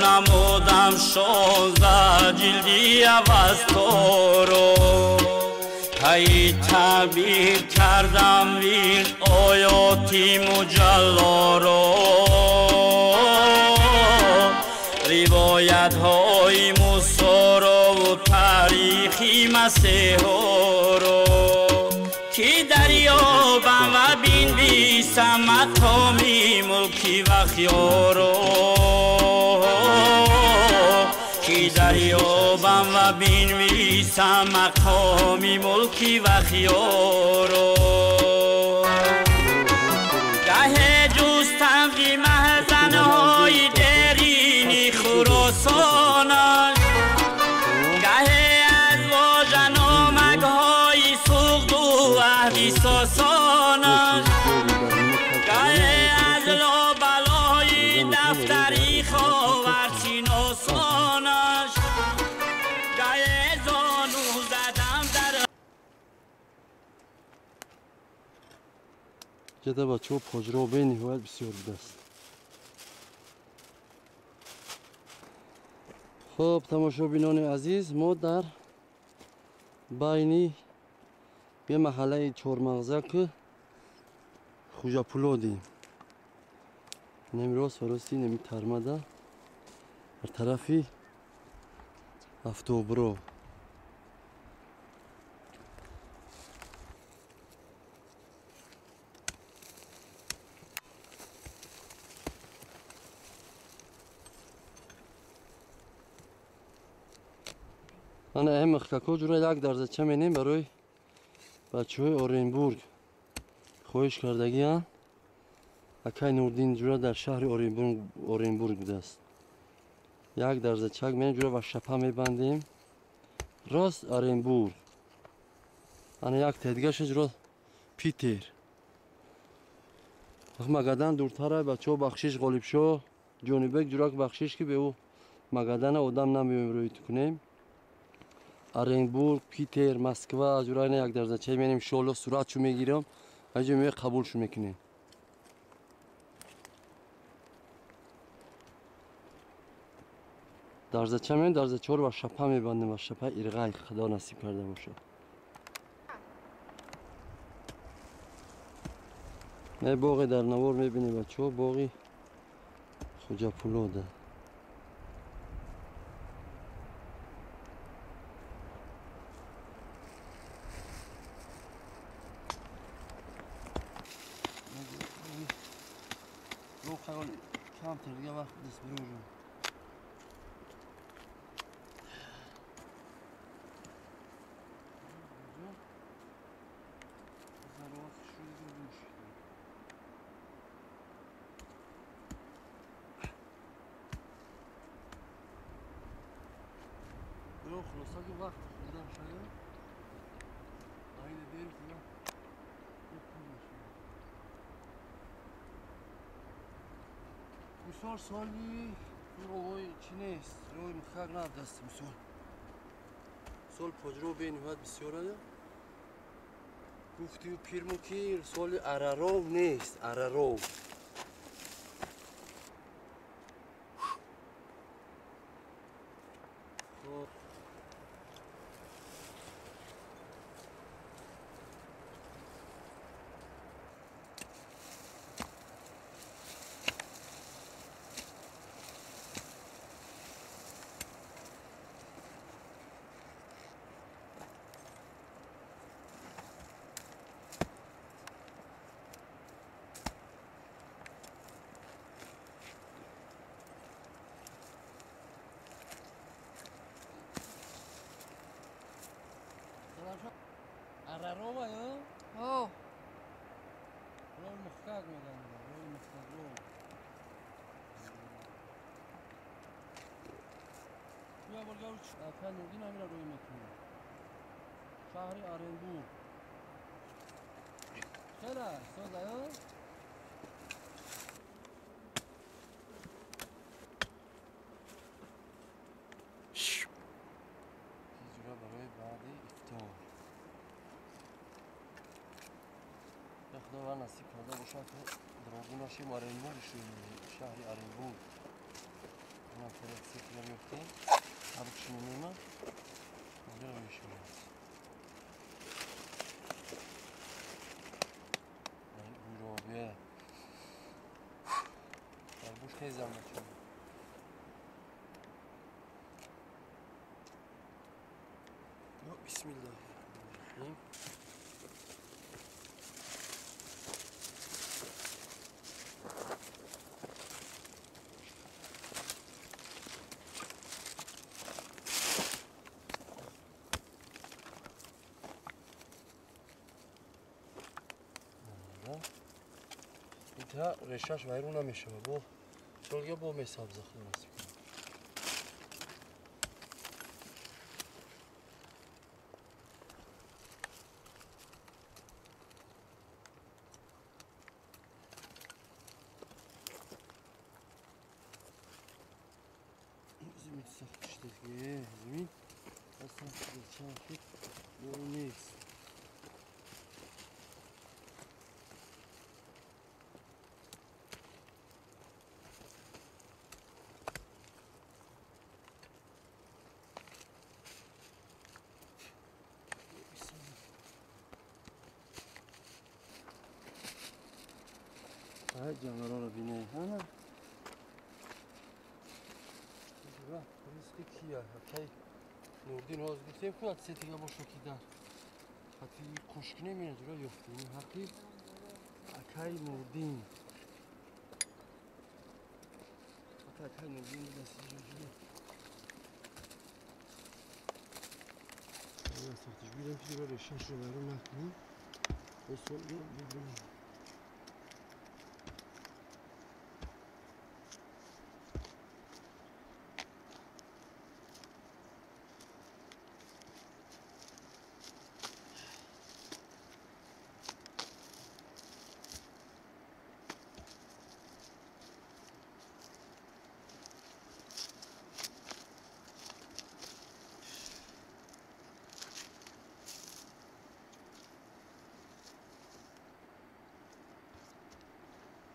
نمودم 16 جلدی عوض تو رو هی تعبیر کردم وین آیاتی مجلا رو روایت های موسی و تاریخی مسیح رو کی دریابم و بین بیسم مقامی ملکی و خیارو کی دریابم و بین بیسم مقامی ملکی و خیارو گه جستم بی محزن های درینی خراسانش گه از واژن و مگهای سوخت و عهدی ساسانش گه از لابلای دفتری خاورچین آسانش گه زانو زدم در جده بچه ها پاجرا به نهایت بسیار بوده است. خب تماشابینان عزیز ما در بینی یه محله چهارمغزه که خوجا پولادیم نمی راست و راستی نمی ترمده در طرفی افتوبرو من اهم مخککو جوره یک درزه چه مینیم برای بچه های اورینبورگ خواهش کردگی هم اکای نوردین جوره در شهر اورینبورگ بوده است یک درزه چک مینیم جوره و شپه میبندیم راست اورینبورگ انا یک تدگش جوره پیتر مگدن دورتره بچه ها بخشش غالب شو جونیبک جوره بخشش که به او مگدن آدم نمیم روی کنیم اورینبورگ، پیتر، مسکو جورای یک درزه چه می‌بینیم شولو صورتشو میگیرم اینجا میگه قبولشو میکنیم درزه چه می‌بینیم درزه چهار و شپه میبندیم و شپه ایرغای خدا نصیب کرده باشه نه باغی در نوار میبینیم بچه ها باغی خوجا پولوده کم تر دیگه وقت دست برو رو برو خلاصه که وقت دیدم شاید آینه دیر دیگه بسیار سالی روی چی نیست روی مخاق نه دست بسیار سال پاجرو به نهایت بسیار هست گفتی و پیرمو که سال ارارو نیست ارارو ارارو یا؟ اوه روی مخاق میدن روی مخاق رو بیا برگرد اکا نوردین همین روی میکنه شهر اورینبورگ چرا؟ سوزا یا؟ تیجوره برای بعدی افطار خدا نصیب کرده باشه که دراغون هاشیم اورینبورگ شهر اورینبورگ کنم فرد سیتی میفتیم عبود شمینیم اینجا رو میشونیم این بویروبیه دربوش خیلی زحمت شده بسم الله الرحمن الرحیم اینجا رشاش وایرون نمیشه با شلگه با میساب زخم نصیب کنم زمین سخت شده دیگه زمین اصلا چند فکر برو نیست های جانورا رو بینه ها دیگه ریسک کیه حتی نوردین هاز گفتیم که حتی سیتیگه با شکی در حتی خشک نمینه جورا یفتیم حتی اکای نوردین حتی اکای نوردین دستی جوجیه این ساختش بیرم که جورا رشش رو برو نکنیم بسیار بیرم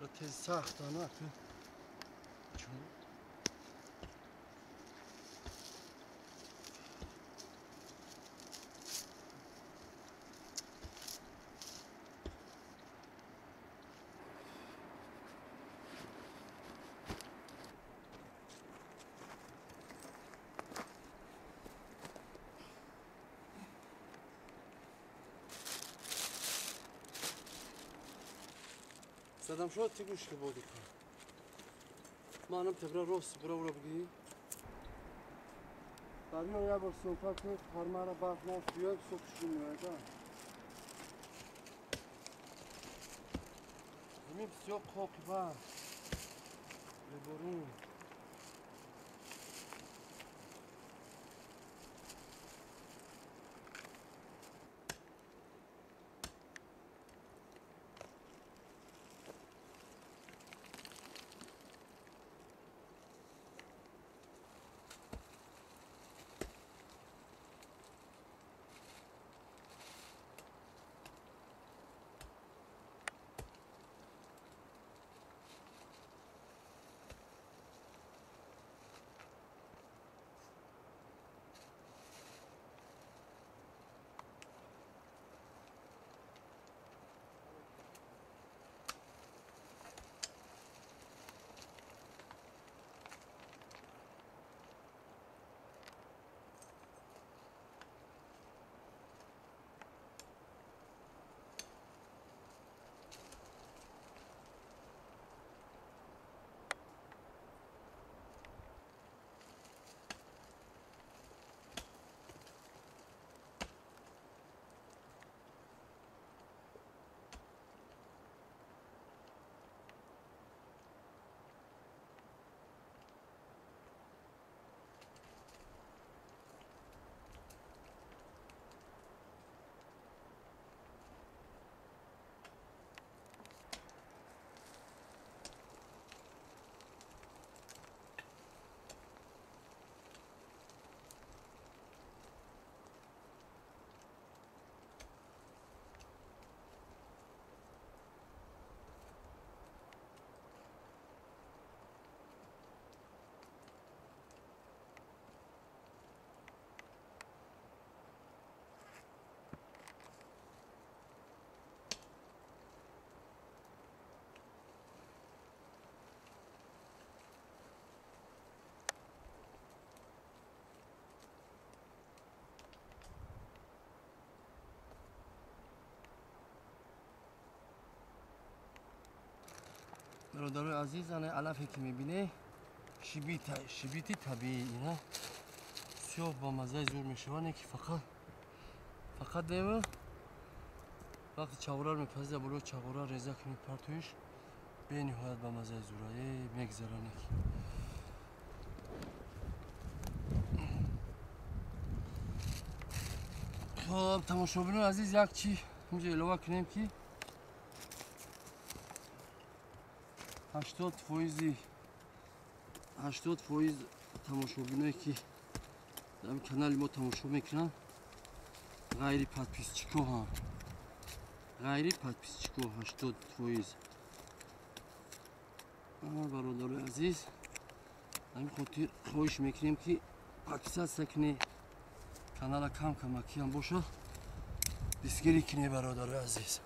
را تیز سخت آنه اکنون چون زدم شد تی گوش که بودی کن ما هم تبرا راست برا بگی برای یه بار صحبت کنید خارمه را برف نفت بیاد صبحش رو میویده زمین بسیار خاکی برف ببرون برادرای عزیز انا علفی که میبینی شیبیتی طبیعی اینا سیاه با مزه زور میشوانه که فقط دیمه وقتی چاورار میپزده بلو چاورار ریزه کنی پرتویش به نهایت با مزه زورایی میگذرانه خب تماشاگران عزیز یک چی اینجا علاوه کنیم که 80% تماشاگرانی که در کانال ما تماشا میکنن غیر подписчиков ها غیر подписчиков 80%. اما برادرای عزیز همین خاطر خواهش میکنیم که اکثر سکنه کانال کم کمکی هم باشه دستگیری کنی برادرای عزیز.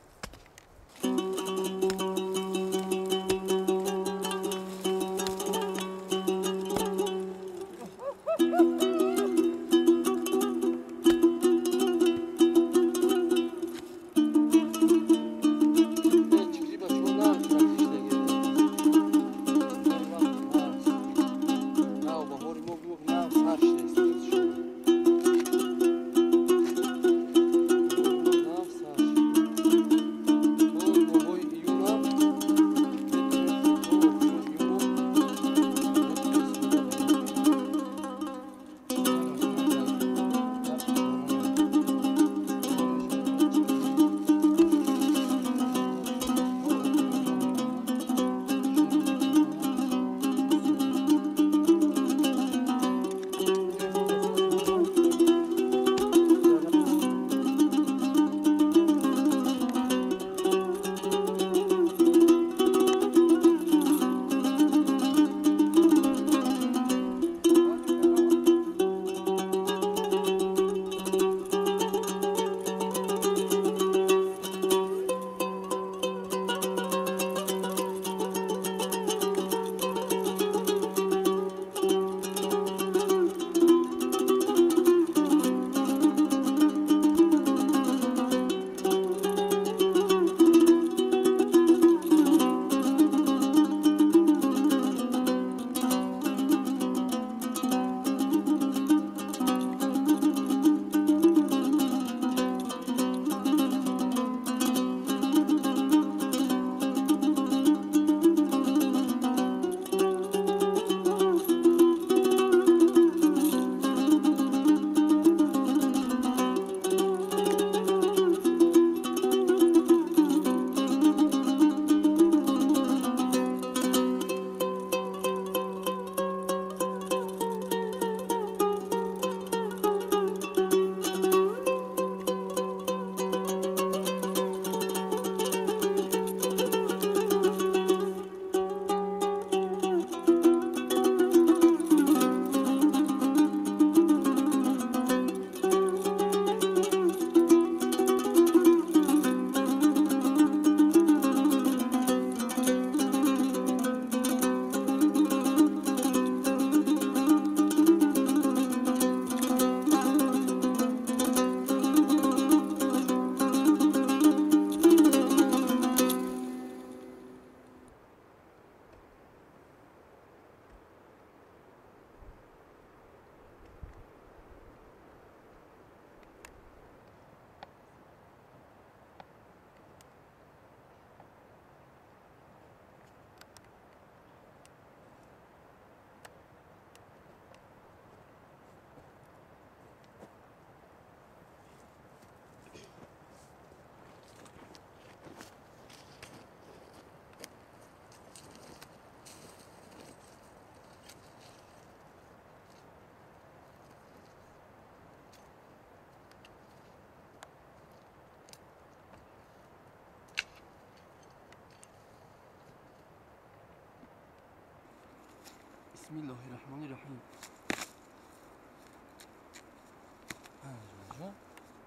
بسم الله الرحمن الرحیم.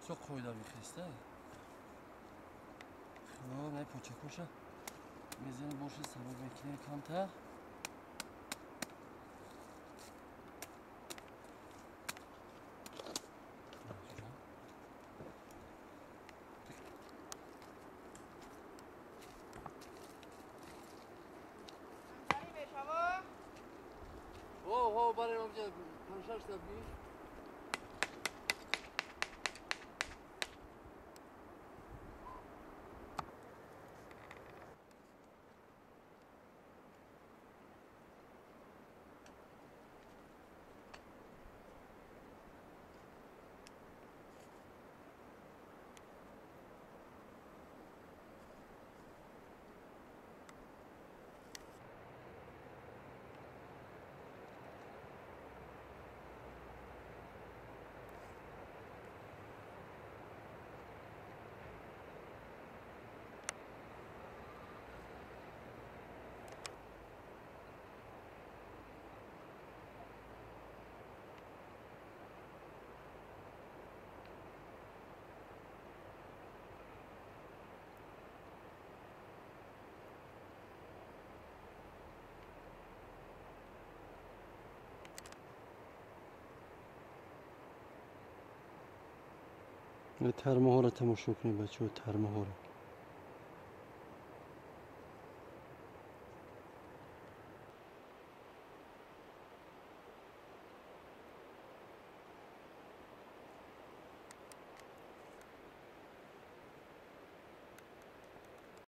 چه قویده بیخسته خب نه پوچه کشه میزنی باشه سبب میکنه کمتر برای ما بجه پنشش تبگی ترمه ها را تماشا کنید بچه ها ترمه ها را